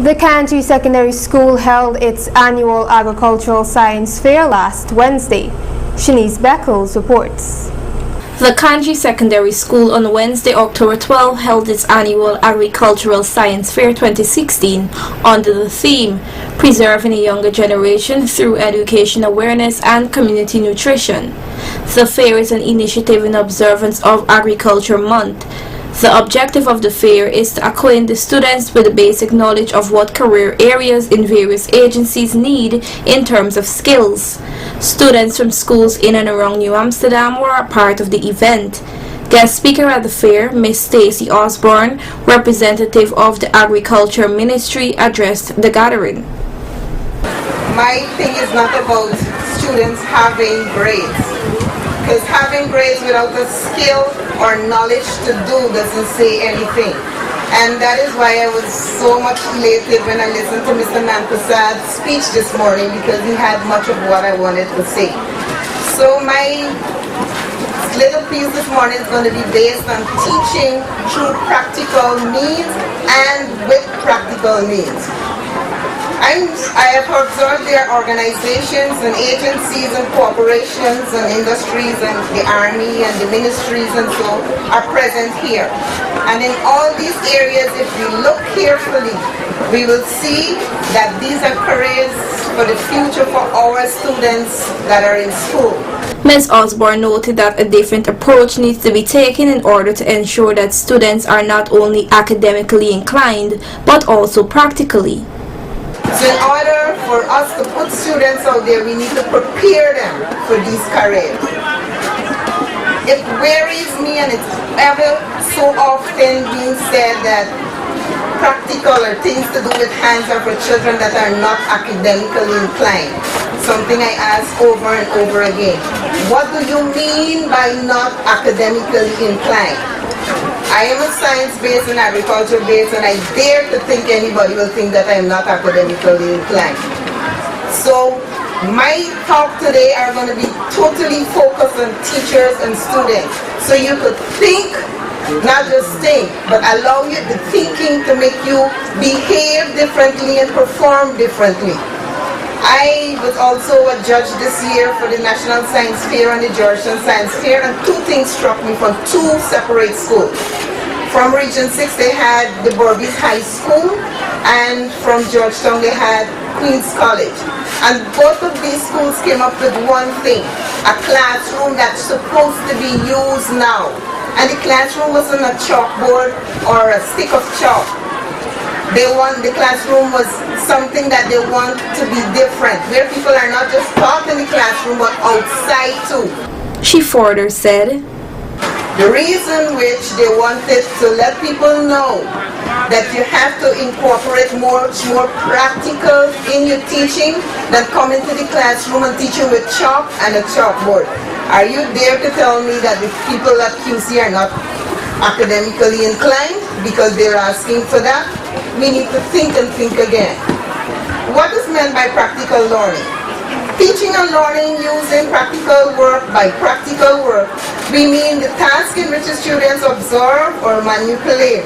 The Canje Secondary School held its annual agricultural science fair last Wednesday. Shanice Beckles reports. The Canje Secondary School on Wednesday, October 12, held its annual Agricultural Science Fair 2016 under the theme, Preserving a Younger Generation Through Education Awareness and Community Nutrition. The fair is an initiative in observance of Agriculture Month. The objective of the fair is to acquaint the students with the basic knowledge of what career areas in various agencies need in terms of skills. Students from schools in and around New Amsterdam were a part of the event. Guest speaker at the fair, Ms. Stacy Osborne, representative of the Agriculture Ministry, addressed the gathering. My thing is not about students having grades, because having grades without a skill or knowledge to do doesn't say anything. And that is why I was so much elated when I listened to Mr. Nanprasad's speech this morning, because he had much of what I wanted to say. So my little piece this morning is going to be based on teaching through practical means and with practical means. I have observed there are organizations and agencies and corporations and industries and the army and the ministries and so are present here. And in all these areas, if we look carefully, we will see that these are careers for the future for our students that are in school. Ms. Osborne noted that a different approach needs to be taken in order to ensure that students are not only academically inclined, but also practically. So in order for us to put students out there, we need to prepare them for these careers. It worries me, and it's ever so often being said that practical or things to do with hands are for children that are not academically inclined. Something I ask over and over again. What do you mean by not academically inclined? I am a science-based and agriculture-based, and I dare to think anybody will think that I am not academically inclined. So my talk today are going to be totally focused on teachers and students. So you could think, not just think, but allow you the thinking to make you behave differently and perform differently. I was also a judge this year for the National Science Fair and the Georgetown Science Fair, and two things struck me from two separate schools. From Region 6 they had the Burbis High School, and from Georgetown they had Queens College. And both of these schools came up with one thing, a classroom that's supposed to be used now. And the classroom wasn't a chalkboard or a stick of chalk. The classroom was something that they want to be different, where people are not just taught in the classroom but outside too. She further said, the reason which they wanted to let people know that you have to incorporate more practical in your teaching than come into the classroom and teach you with chalk and a chalkboard. Are you there to tell me that the people at QC are not academically inclined because they're asking for that? We need to think and think again. What is meant by practical learning? Teaching and learning using practical work. By practical work, we mean the task in which the students observe or manipulate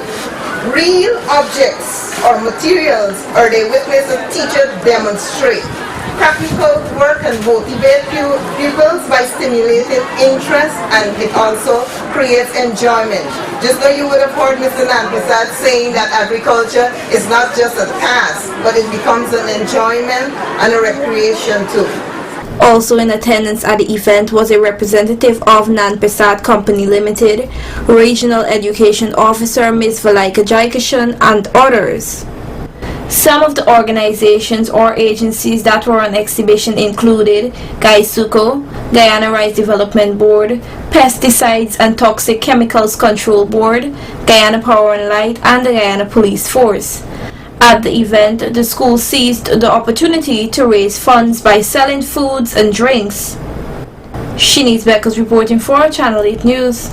real objects or materials, or they witness a teacher demonstrate. Practical work can motivate pupils by stimulating interest, and it also creates enjoyment. Just though you would have heard Mr. Nanprasad saying that agriculture is not just a task, but it becomes an enjoyment and a recreation too. Also in attendance at the event was a representative of Nanprasad Company Limited, Regional Education Officer Ms. Valaika Jaikishan, and others. Some of the organizations or agencies that were on exhibition included GAISUCO, Guyana Rice Development Board, Pesticides and Toxic Chemicals Control Board, Guyana Power and Light, and the Guyana Police Force. At the event, the school seized the opportunity to raise funds by selling foods and drinks. Shanice Beckles reporting for Channel 8 News.